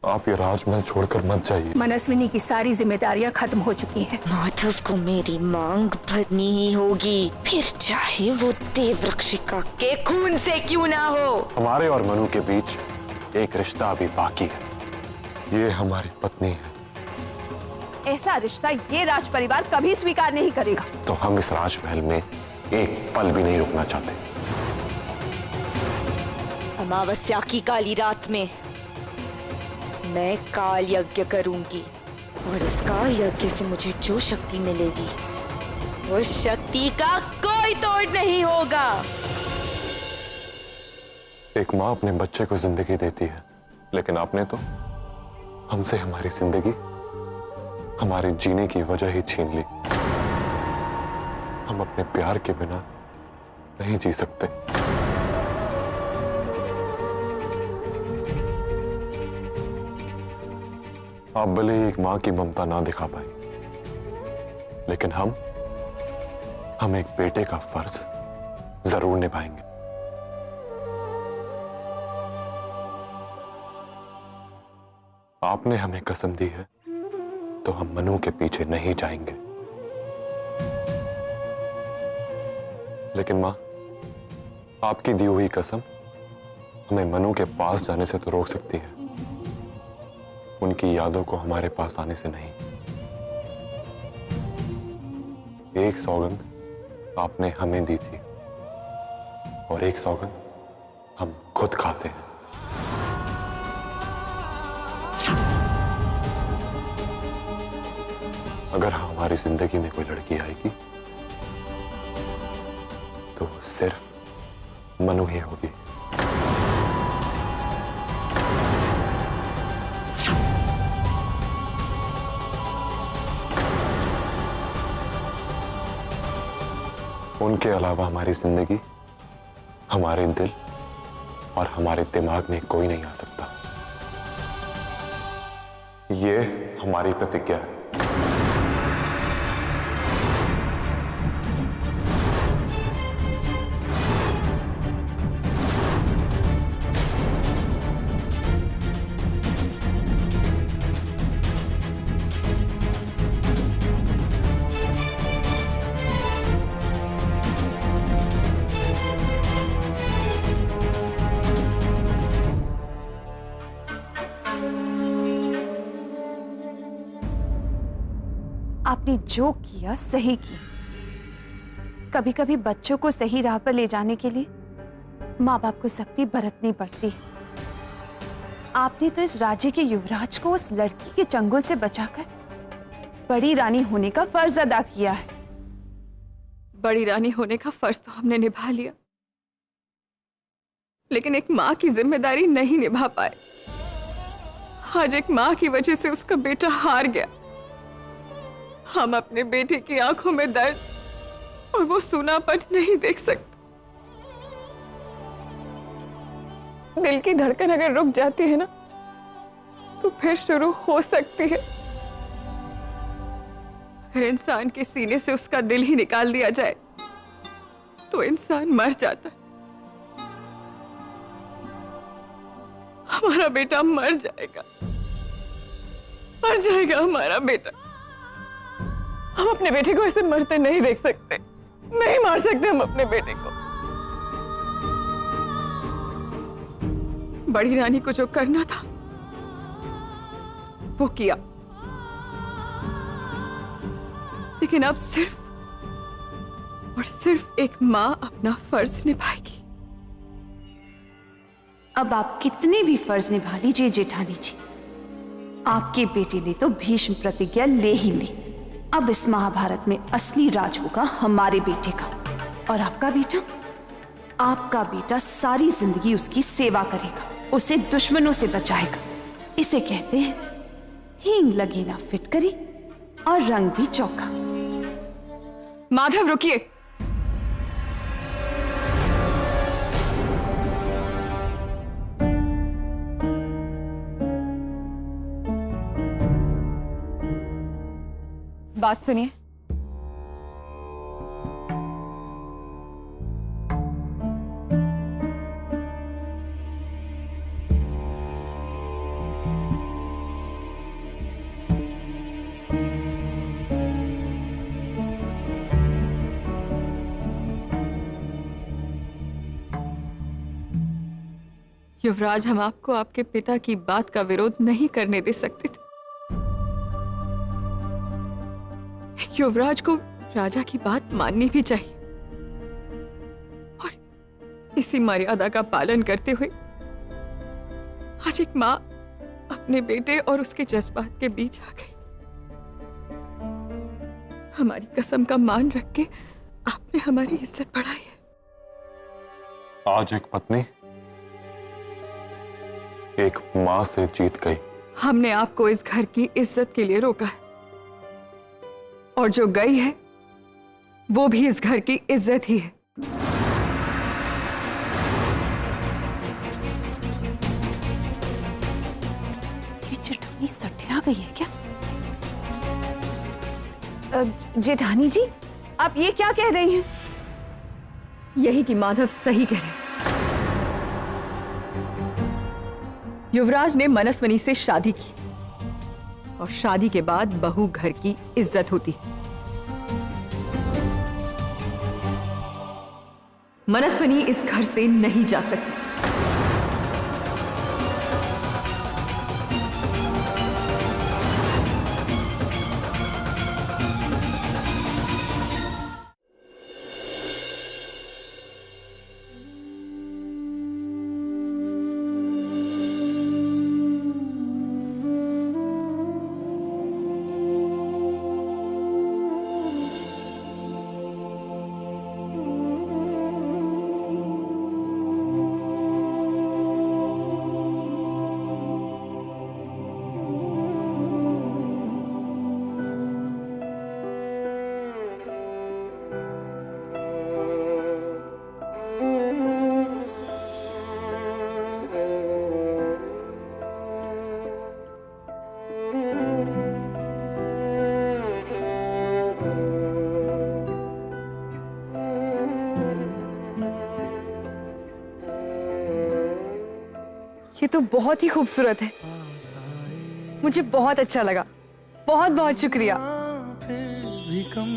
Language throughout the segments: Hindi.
आप ये राजमहल छोड़कर मत जाइए। मनस्विनी की सारी जिम्मेदारियां खत्म हो चुकी हैं। माधव को मेरी मांग भरनी ही होगी, फिर चाहे वो देवरक्षिका के खून से क्यों ना हो। हमारे और मनु के बीच एक रिश्ता अभी बाकी है। ये हमारी पत्नी है। ऐसा रिश्ता ये राज परिवार कभी स्वीकार नहीं करेगा। तो हम इस राजमहल में एक पल भी नहीं रुकना चाहते। अमावस्या की काली रात में मैं काल यज्ञ करूंगी और इस काल यज्ञ से मुझे जो शक्ति मिलेगी उस शक्ति का कोई तोड़ नहीं होगा। एक माँ अपने बच्चे को जिंदगी देती है, लेकिन आपने तो हमसे हमारी जिंदगी, हमारे जीने की वजह ही छीन ली। हम अपने प्यार के बिना नहीं जी सकते। आप भले ही एक मां की ममता ना दिखा पाई, लेकिन हम एक बेटे का फर्ज जरूर निभाएंगे। आपने हमें कसम दी है तो हम मनु के पीछे नहीं जाएंगे। लेकिन मां, आपकी दी हुई कसम हमें मनु के पास जाने से तो रोक सकती है, उनकी यादों को हमारे पास आने से नहीं। एक सौगंध आपने हमें दी थी और एक सौगंध हम खुद खाते हैं। अगर हमारी जिंदगी में कोई लड़की आएगी तो सिर्फ मनु ही होगी। उनके अलावा हमारी जिंदगी, हमारे दिल और हमारे दिमाग में कोई नहीं आ सकता। ये हमारी प्रतिज्ञा है। आपने जो किया सही किया। कभी कभी बच्चों को सही राह पर ले जाने के लिए माँ बाप को सख्ती बरतनी पड़ती है। आपने तो इस राज्य के युवराज को उस लड़की के चंगुल से बचाकर बड़ी रानी होने का फर्ज अदा किया है। बड़ी रानी होने का फर्ज तो हमने निभा लिया, लेकिन एक माँ की जिम्मेदारी नहीं निभा पाए। आज एक माँ की वजह से उसका बेटा हार गया। हम अपने बेटे की आंखों में दर्द और वो सूनापन नहीं देख सकते। दिल की धड़कन अगर रुक जाती है ना, तो फिर शुरू हो सकती है। अगर इंसान के सीने से उसका दिल ही निकाल दिया जाए तो इंसान मर जाता है। हमारा बेटा मर जाएगा हमारा बेटा। हम अपने बेटे को ऐसे मरते नहीं देख सकते, नहीं मार सकते हम अपने बेटे को। बड़ी रानी को जो करना था वो किया, लेकिन अब सिर्फ और सिर्फ एक मां अपना फर्ज निभाएगी। अब आप कितने भी फर्ज निभा लीजिए जेठानी जी, आपके बेटे ने तो भीष्म प्रतिज्ञा ले ही ली। अब इस महाभारत में असली राज होगा हमारे बेटे का। और आपका बेटा सारी जिंदगी उसकी सेवा करेगा, उसे दुश्मनों से बचाएगा। इसे कहते हैं हींग लगे ना फिटकरी और रंग भी चौका। माधव रुकिए। बात सुनिए। युवराज, हम आपको आपके पिता की बात का विरोध नहीं करने दे सकते थे। युवराज को राजा की बात माननी भी चाहिए और इसी मर्यादा का पालन करते हुए आज एक माँ अपने बेटे और उसके जज्बात के बीच आ गई। हमारी कसम का मान रख के आपने हमारी इज्जत बढ़ाई है। आज एक पत्नी एक मां से जीत गई। हमने आपको इस घर की इज्जत के लिए रोका है और जो गई है वो भी इस घर की इज्जत ही है। ये जेठानी सठिया गई है क्या? जेठानी जी, आप ये क्या कह रही हैं? यही कि माधव सही कह रहे हैं। युवराज ने मनस्विनी से शादी की और शादी के बाद बहू घर की इज्जत होती है। मनस्विनी इस घर से नहीं जा सकती। ये तो बहुत ही खूबसूरत है, मुझे बहुत अच्छा लगा। बहुत बहुत शुक्रिया। भी कम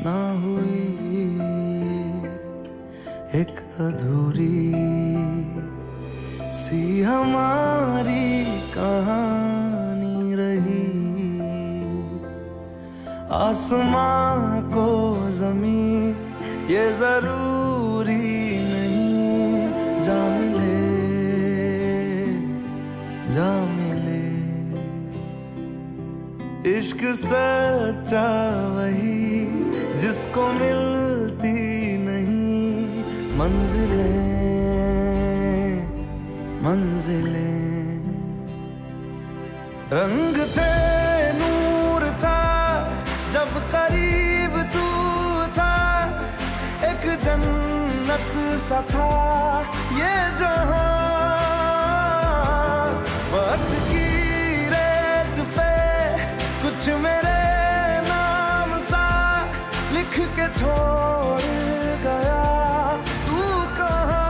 ना हुई एक अधूरी सी हमारी कहानी रही। आसमां को ज़मीं ये जरूरी नहीं, जा मिले जा मिले। इश्क सच्चा वही जिसको मिलती नहीं मंजिलें मंजिलें। रंग थे नूर था जब करीब तू था, एक जन्नत सा था ये जहां। वक्त की रेत पे कुछ मेरे नाम सा लिख के छोड़ गया, तू कहाँ।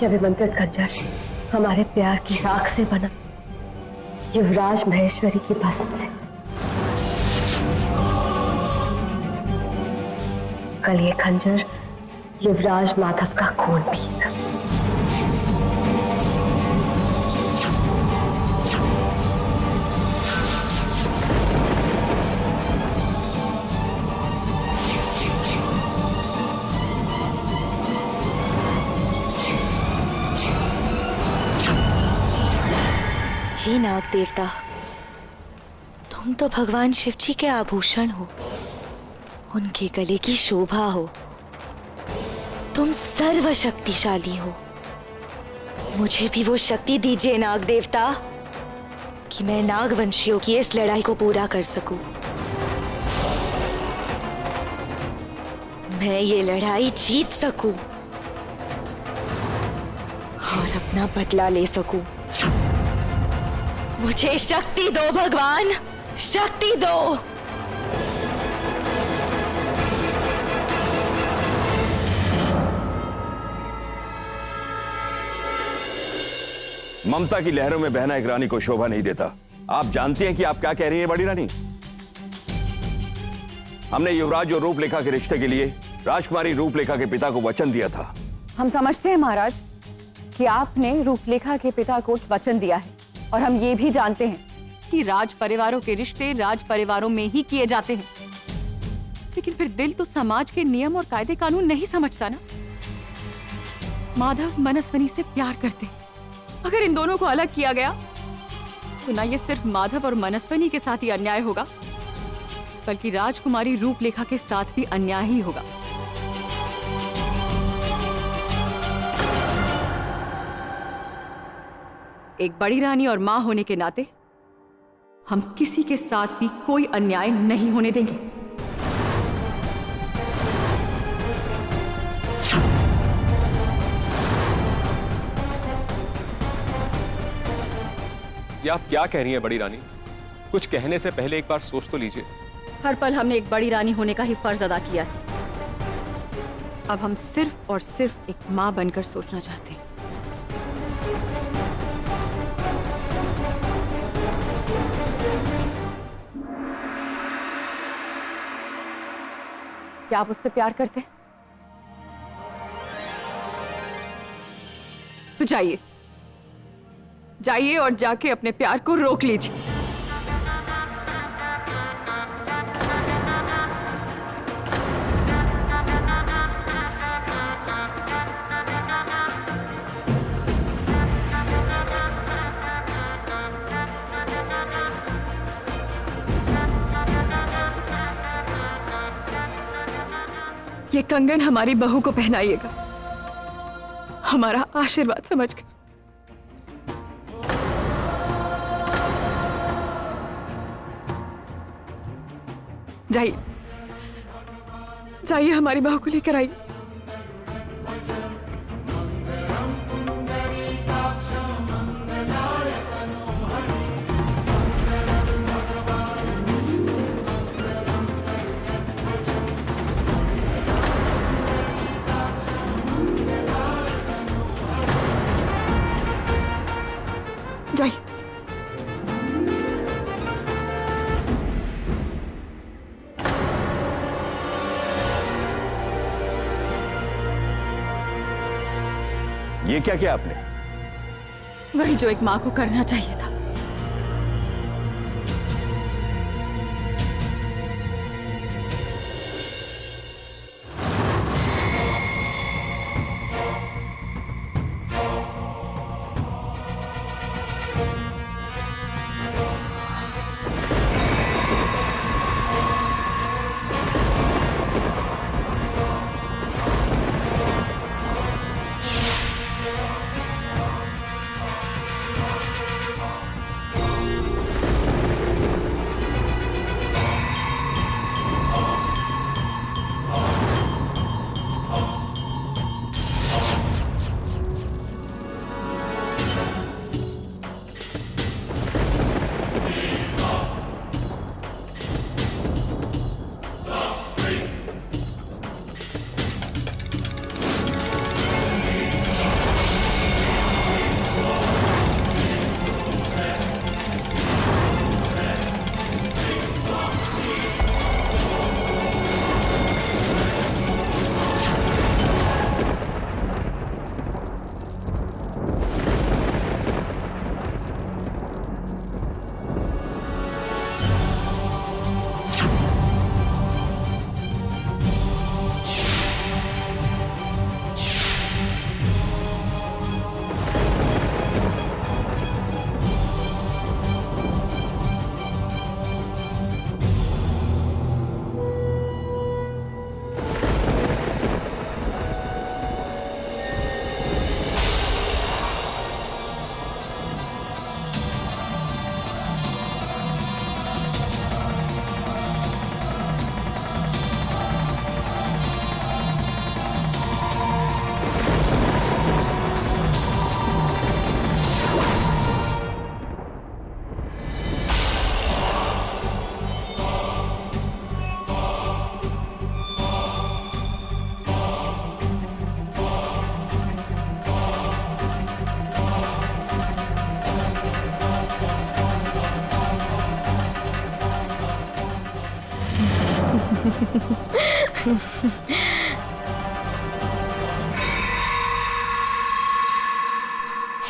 यह विमंत्रित खंजर हमारे प्यार की राख से बना, युवराज महेश्वरी की भस्म से। कल ये खंजर युवराज माधव का खून पिएगा। हे नाग देवता, तुम तो भगवान शिव जी के आभूषण हो, उनके गले की शोभा हो। तुम सर्वशक्तिशाली हो। मुझे भी वो शक्ति दीजिए नाग देवता कि मैं नागवंशियों की इस लड़ाई को पूरा कर सकूं। मैं ये लड़ाई जीत सकूं और अपना बदला ले सकूं। मुझे शक्ति दो भगवान, शक्ति दो। ममता की लहरों में बहना एक रानी को शोभा नहीं देता। आप जानती हैं कि आप क्या कह रही हैं बड़ी रानी? हमने युवराज और रूपलेखा के रिश्ते के लिए राजकुमारी रूपलेखा के पिता को वचन दिया था। हम समझते हैं महाराज कि आपने रूपलेखा के पिता को वचन दिया है, और हम ये भी जानते हैं कि राज परिवारों के रिश्ते राज परिवारों में ही किए जाते हैं। लेकिन फिर दिल तो समाज के नियम और कायदे कानून नहीं समझता ना। माधव मनस्विनी से प्यार करते हैं। अगर इन दोनों को अलग किया गया तो ना ये सिर्फ माधव और मनस्विनी के साथ ही अन्याय होगा, बल्कि राजकुमारी रूपलेखा के साथ भी अन्याय ही होगा। एक बड़ी रानी और मां होने के नाते हम किसी के साथ भी कोई अन्याय नहीं होने देंगे। ये आप क्या कह रही हैं बड़ी रानी? कुछ कहने से पहले एक बार सोच तो लीजिए। हर पल हमने एक बड़ी रानी होने का ही फर्ज अदा किया है। अब हम सिर्फ और सिर्फ एक मां बनकर सोचना चाहते हैं। क्या आप उससे प्यार करते हैं? तो जाइए, जाइए और जाके अपने प्यार को रोक लीजिए। ये कंगन हमारी बहू को पहनाइएगा, हमारा आशीर्वाद समझकर। जाइए, जाइए हमारी बहू को लेकर आइए। जाइए। ये क्या किया आपने? वही जो एक मां को करना चाहिए था।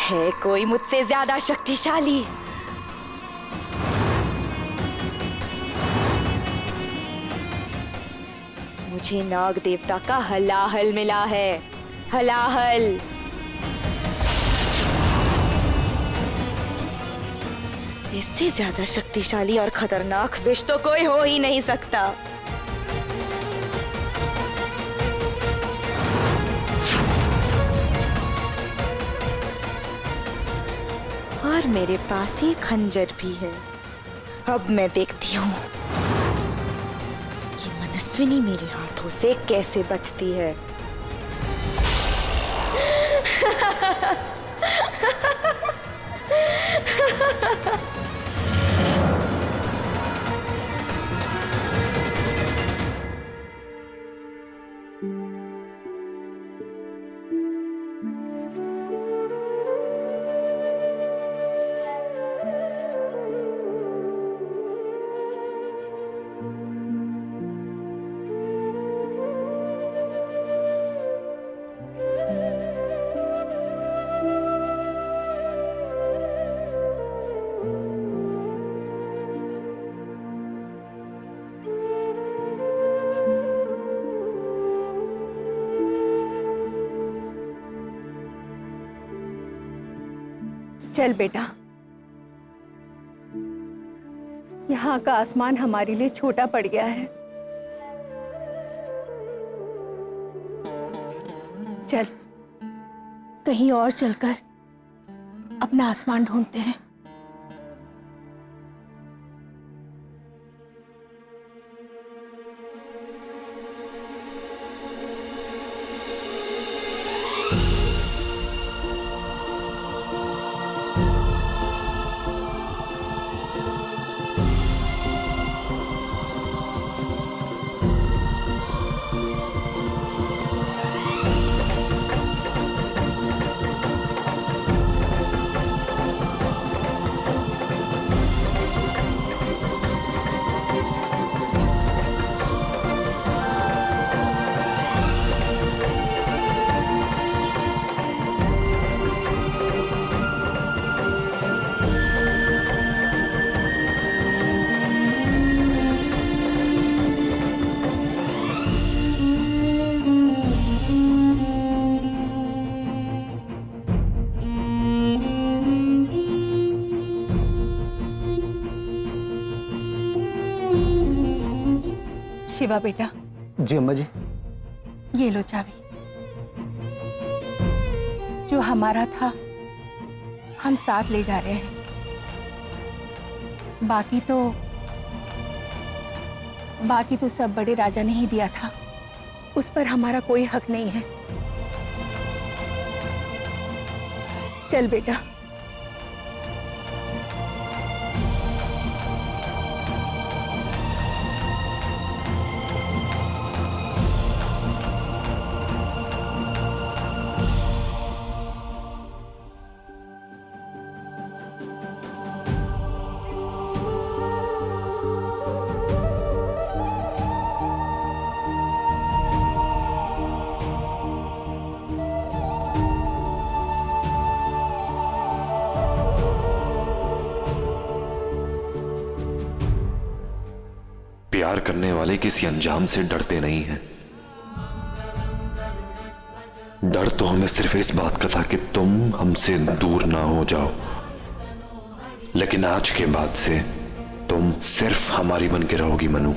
है कोई मुझसे ज्यादा शक्तिशाली? मुझे नाग देवता का हलाहल मिला है, हलाहल। इससे ज्यादा शक्तिशाली और खतरनाक विष तो कोई हो ही नहीं सकता। और मेरे पास ये खंजर भी है। अब मैं देखती हूँ कि मनस्विनी मेरे हाथों से कैसे बचती है। चल बेटा, यहाँ का आसमान हमारे लिए छोटा पड़ गया है। चल कहीं और चलकर अपना आसमान ढूंढते हैं। शिवा बेटा। जी अम्मा जी। ये लो चाबी। जो हमारा था हम साथ ले जा रहे हैं। बाकी तो सब बड़े राजा ने ही दिया था, उस पर हमारा कोई हक नहीं है। चल बेटा। प्यार करने वाले किसी अंजाम से डरते नहीं हैं। डर तो हमें सिर्फ इस बात का था कि तुम हमसे दूर ना हो जाओ, लेकिन आज के बाद से तुम सिर्फ हमारी बन के रहोगी मनु।